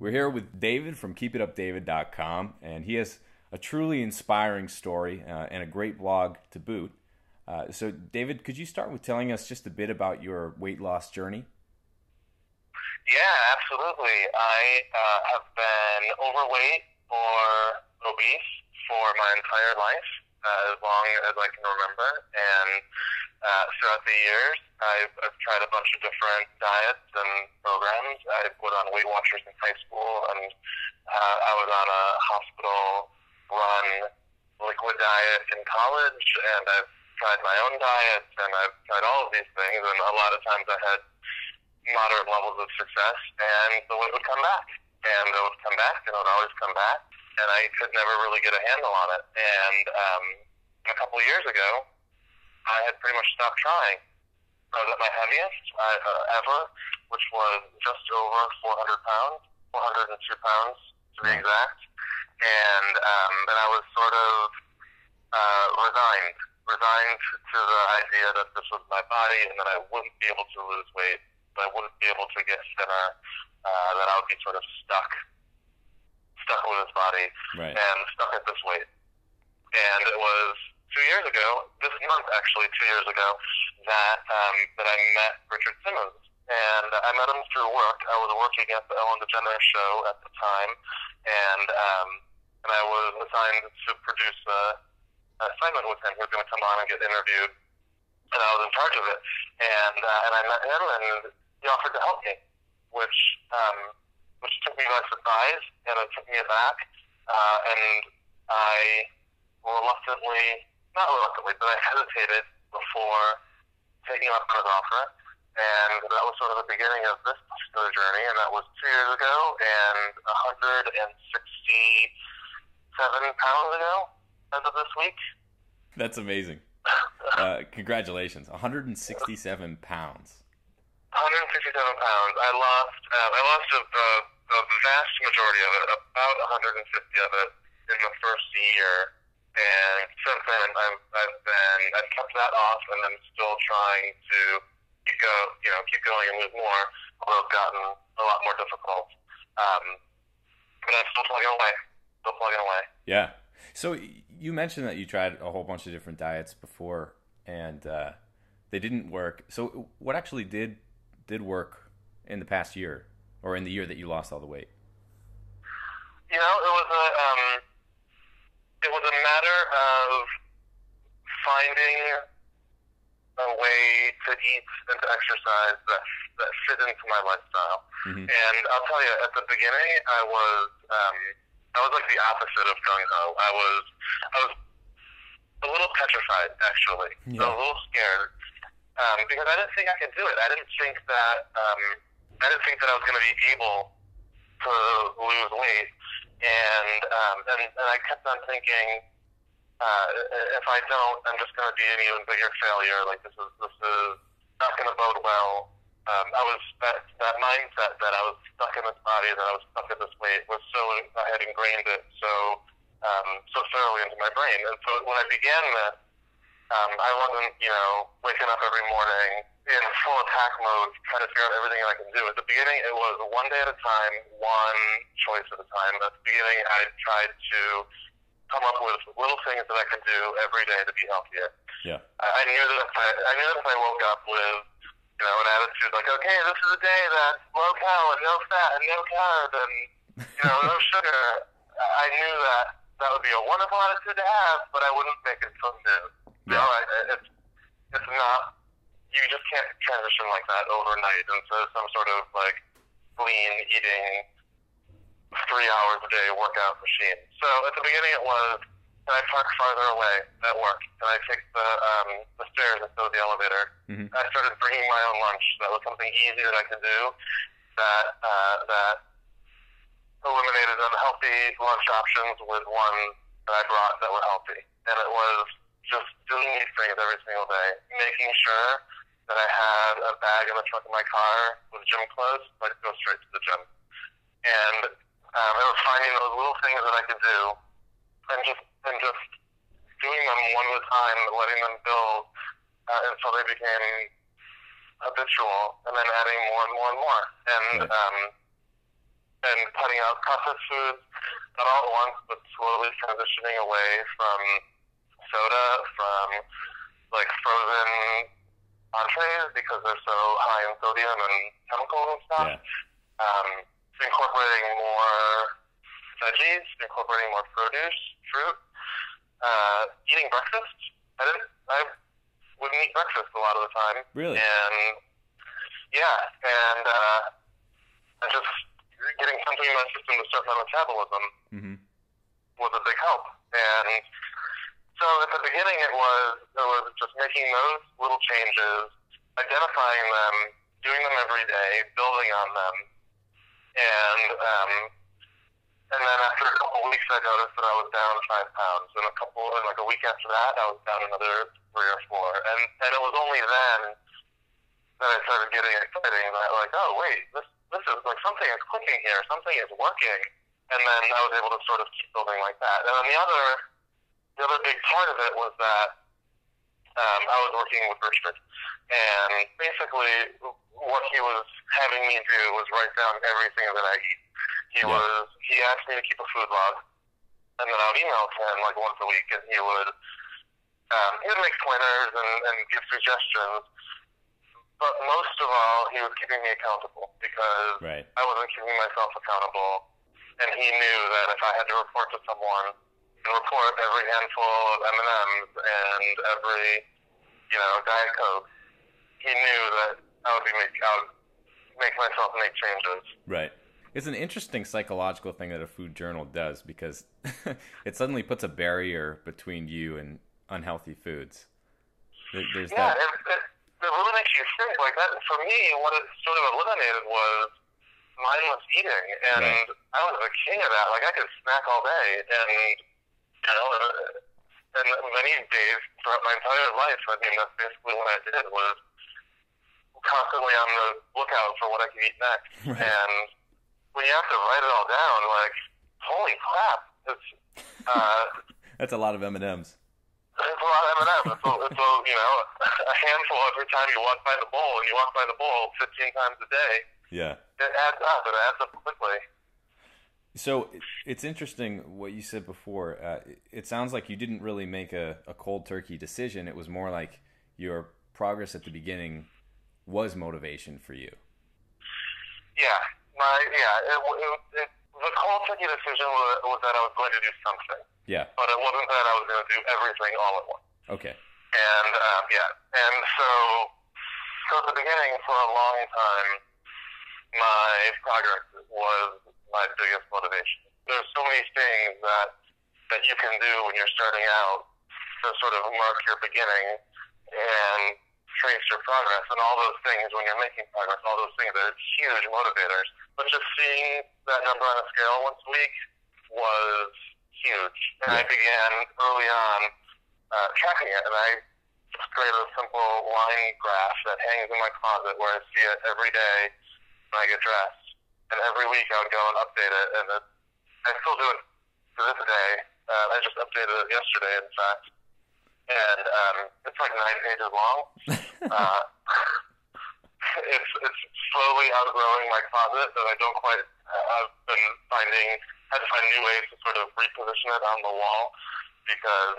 We're here with David from keepitupdavid.com, and he has a truly inspiring story and a great blog to boot. So, David, could you start with telling us just a bit about your weight loss journey? Yeah, absolutely. I have been overweight or obese for my entire life, as long as I can remember. And throughout the years, I've tried a bunch of different diets and programs. I was on Weight Watchers in high school, and I was on a hospital-run liquid diet in college, and I've tried my own diets, and I've tried all of these things, and a lot of times I had moderate levels of success, and the weight would come back, and it would come back, and it would always come back, and I could never really get a handle on it. And a couple of years ago, I had pretty much stopped trying. I was at my heaviest ever, which was just over 400 pounds, 402 pounds to be exact, and I was sort of resigned to the idea that this was my body and that I wouldn't be able to lose weight, that I wouldn't be able to get thinner, that I would be sort of stuck with this body and stuck at this weight. And it was 2 years ago, this month actually, 2 years ago, that I met Richard Simmons. And I met him through work. I was working at the Abel and David show at the time, and I was assigned to produce an assignment with him. He was going to come on and get interviewed, and I was in charge of it. And I met him, and he offered to help me, which took me by surprise, and it took me aback. And I not reluctantly, but I hesitated before taking up on his offer. And that was sort of the beginning of this particular journey, and that was 2 years ago, and 167 pounds ago as of this week. That's amazing. Congratulations. 167 pounds. 167 pounds. I lost a vast majority of it, about 150 of it in the first year. And since then, I've kept that off, and I'm still trying to keep going and lose more, although it's gotten a lot more difficult. But I'm still plugging away. Yeah. So you mentioned that you tried a whole bunch of different diets before, and they didn't work. So what actually did work in the past year, or in the year that you lost all the weight? It was a matter of finding a way to eat and to exercise that fit into my lifestyle. Mm-hmm. And I'll tell you, at the beginning, I was like the opposite of gung-ho. I was a little petrified, actually. Yeah. I was a little scared because I didn't think I could do it. I didn't think that I was going to be able to lose weight, and I kept on thinking, if I don't, I'm just going to be an even bigger failure. Like this is not going to bode well. I was that mindset that I was stuck in this body, that I was stuck at this weight, was I had ingrained it so thoroughly into my brain. And so when I began this, I wasn't waking up every morning in full attack mode, trying to figure out everything I can do. At the beginning, it was one day at a time, one choice at a time. At the beginning, I tried to come up with little things that I could do every day to be healthier. Yeah. I knew that if I woke up with an attitude like, okay, this is a day that's low cal and no fat and no carb and no sugar, I knew that would be a wonderful attitude to have, but I wouldn't make it so new. Yeah. It's not. You just can't transition like that overnight into some sort of like clean eating 3 hours a day workout machine. So at the beginning it was, can I park farther away at work? Can I take the stairs instead of the elevator? Mm-hmm. I started bringing my own lunch. That was something easy that I could do that eliminated unhealthy lunch options with one that I brought that were healthy. And it was just doing these things every single day, making sure that I had a bag in the trunk of my car with gym clothes so I could go straight to the gym. And I was finding those little things that I could do and just doing them one at a time, letting them build until they became habitual, and then adding more and more and more. And and cutting out processed foods, not all at once, but slowly transitioning away from soda, from like frozen entrees because they're so high in sodium and chemicals and stuff. Yeah. Incorporating more veggies, incorporating more produce, fruit, eating breakfast. I wouldn't eat breakfast a lot of the time. Really? And just getting something in my system to start my metabolism was a big help. And so at the beginning it was just making those little changes, identifying them, doing them every day, building on them. And then after a couple of weeks, I noticed that I was down 5 pounds. And like a week after that, I was down another 3 or 4. And it was only then that I started getting exciting. That like, oh wait, this is like something is clicking here, something is working. And then I was able to sort of keep building like that. And then the other big part of it was that I was working with Richard, and basically what he was having me do was write down everything that I eat. He asked me to keep a food log, and then I would email to him like once a week, and he would make pointers and give suggestions. But most of all, he was keeping me accountable because I wasn't keeping myself accountable, and he knew that if I had to report to someone and report every handful of M&Ms and every Diet Coke, he knew that I would make myself make changes. Right. It's an interesting psychological thing that a food journal does because it suddenly puts a barrier between you and unhealthy foods. There's that. It really makes you think like that. For me, what it sort of eliminated was mindless eating, and I was a king of that. Like I could snack all day, and and many days throughout my entire life, I mean, that's basically what I did was constantly on the lookout for what I could eat next. Right. And when you have to write it all down, like, holy crap, it's that's a lot of M&Ms. It's a lot of M&Ms. It's a handful every time you walk by the bowl, and you walk by the bowl 15 times a day. Yeah. It adds up. It adds up quickly. So it's interesting what you said before. It sounds like you didn't really make a cold turkey decision. It was more like your progress at the beginning was motivation for you. Yeah. The cold turkey decision was that I was going to do something. Yeah. But it wasn't that I was going to do everything all at once. Okay. And and so at the beginning, for a long time, my progress was my biggest motivation. There's so many things that you can do when you're starting out to sort of mark your beginning and trace your progress, and all those things when you're making progress, all those things are huge motivators. But just seeing that number on a scale once a week was huge. And I began early on tracking it, and I just created a simple line graph that hangs in my closet where I see it every day when I get dressed. And every week I would go and update it, and I still do it to this day. I just updated it yesterday, in fact. And it's like 9 pages long. It's slowly outgrowing my closet, but I don't quite. I've been had to find new ways to sort of reposition it on the wall because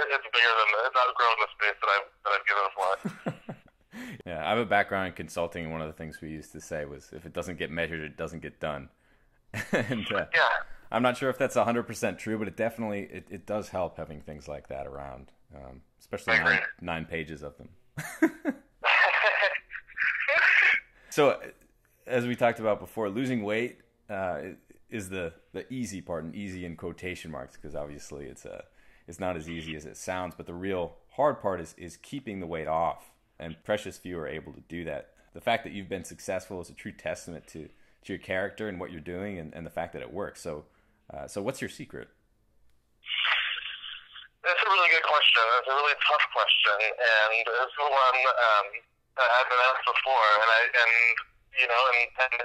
it's bigger than it's outgrown the space that I've given for it. Yeah, I have a background in consulting, and one of the things we used to say was, if it doesn't get measured, it doesn't get done. And I'm not sure if that's 100% true, but it definitely it does help having things like that around, especially 9 pages of them. So, as we talked about before, losing weight is the easy part, and easy in quotation marks, because obviously it's not as easy as it sounds. But the real hard part is keeping the weight off, and precious few are able to do that. The fact that you've been successful is a true testament to your character and what you're doing, and the fact that it works. So what's your secret? That's a really good question. It's a really tough question, and it's the one that I've been asked before. And I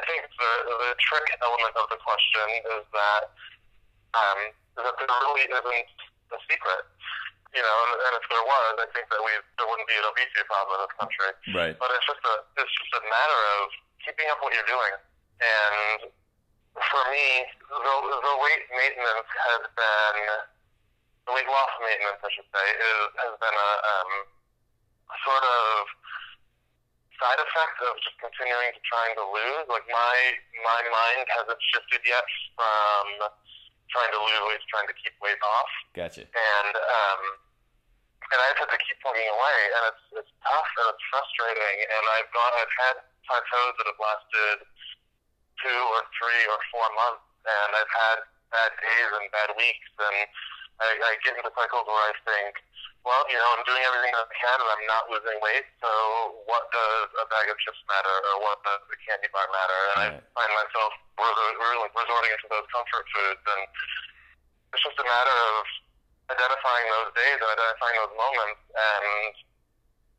think the trick element of the question is that there really isn't a secret. And if there was, I think that there wouldn't be an obesity problem in this country. Right. But it's just a matter of keeping up what you're doing. And for me, the weight maintenance has been, the weight loss maintenance, I should say, has been a sort of side effect of just continuing to trying to lose. Like my mind hasn't shifted yet from trying to lose weight to trying to keep weight off. Gotcha. And I just have to keep plugging away, and it's tough and it's frustrating. And I've had plateaus that have lasted 2 or 3 or 4 months, and I've had bad days and bad weeks, and I get into cycles where I think, well, you know, I'm doing everything that I can, and I'm not losing weight, so what does a bag of chips matter, or what does a candy bar matter? And I find myself really resorting to those comfort foods, and it's just a matter of identifying those days and identifying those moments, and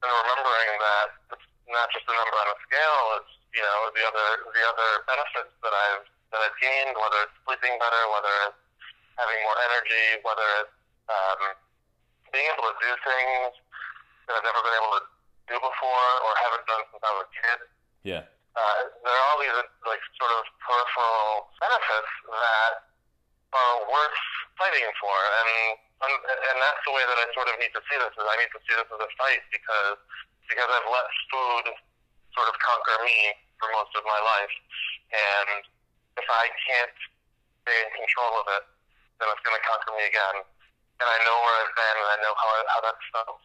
remembering that it's not just a number on a scale, it's, you know, the other benefits that I've gained, whether it's sleeping better, whether it's having more energy, whether it's being able to do things that I've never been able to do before or haven't done since I was a kid. Yeah. There are all these like sort of peripheral benefits that are worth fighting for, and that's the way that I sort of need to see this. Is I need to see this as a fight because I've let food sort of conquer me for most of my life, and if I can't stay in control of it, then it's going to conquer me again. And I know where I've been, and I know how that's felt,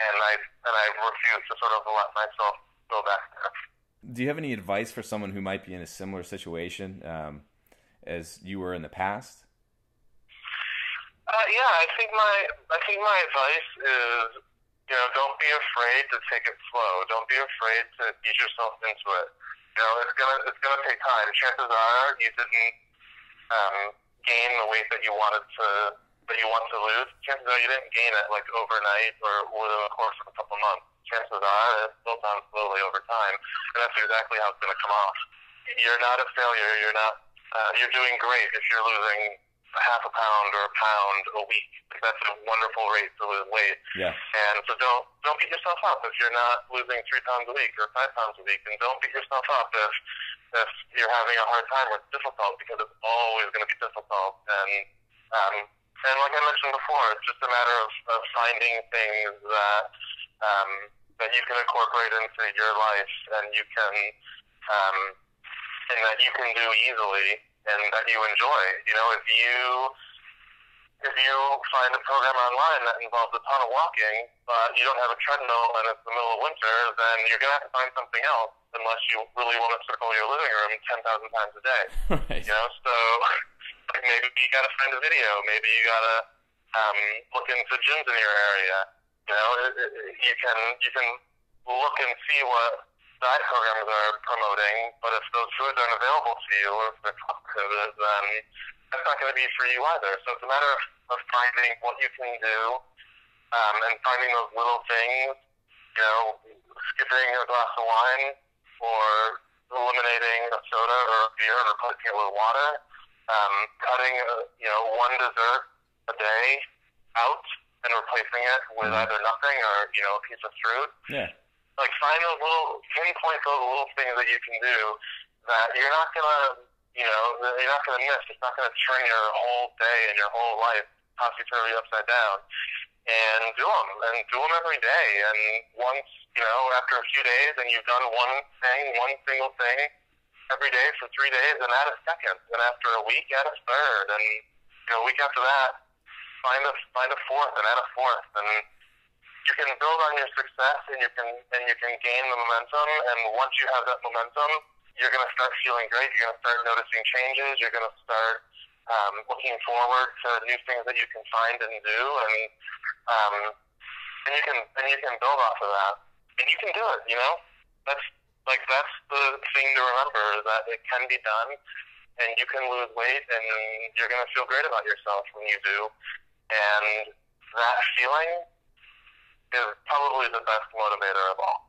and I refuse to sort of let myself go back there. Do you have any advice for someone who might be in a similar situation as you were in the past? Yeah, I think my advice is, you know, don't be afraid to take it slow. Don't be afraid to ease yourself into it. You know, it's gonna take time. Chances are you didn't gain the weight that you want to lose. Chances are you didn't gain it like overnight or within the course of a couple months. Chances are it's built on slowly over time, and that's exactly how it's going to come off. You're not a failure. You're not. You're doing great if you're losing a half a pound or a pound a week. That's a wonderful rate to lose weight. Yeah. And so don't beat yourself up if you're not losing 3 pounds a week or 5 pounds a week, and don't beat yourself up if you're having a hard time or it's difficult, because it's always going to be difficult. And like I mentioned before, it's just a matter of finding things that you can incorporate into your life and you can and that you can do easily and that you enjoy. You know, if you find a program online that involves a ton of walking, but you don't have a treadmill and it's the middle of winter, then you're going to have to find something else unless you really want to circle your living room 10,000 times a day. Right. You know, so like maybe you got to find a video. Maybe you got to look into gyms in your area. You know, you can look and see what diet programs are promoting, but if those foods aren't available to you or if they're cost prohibitive, then that's not going to be for you either. So it's a matter of finding what you can do and finding those little things, you know, skipping a glass of wine or eliminating a soda or a beer and replacing it with water, cutting, one dessert a day out and replacing it with either nothing or, you know, a piece of fruit. Yeah. Like pinpoint those little things that you can do that you're not gonna miss. It's not gonna turn your whole day and your whole life topsy-turvy upside down. And do them every day. And once, you know, after a few days, and you've done one single thing every day for 3 days, and add a second. And after a week, add a third. And, you know, a week after that, find a fourth and add a fourth. And you can build on your success, and you can gain the momentum. And once you have that momentum, you're going to start feeling great. You're going to start noticing changes. You're going to start looking forward to new things that you can find and do, and you can build off of that, and you can do it. You know, that's the thing to remember, is that it can be done, and you can lose weight, and you're going to feel great about yourself when you do, and that feeling is probably the best motivator of all.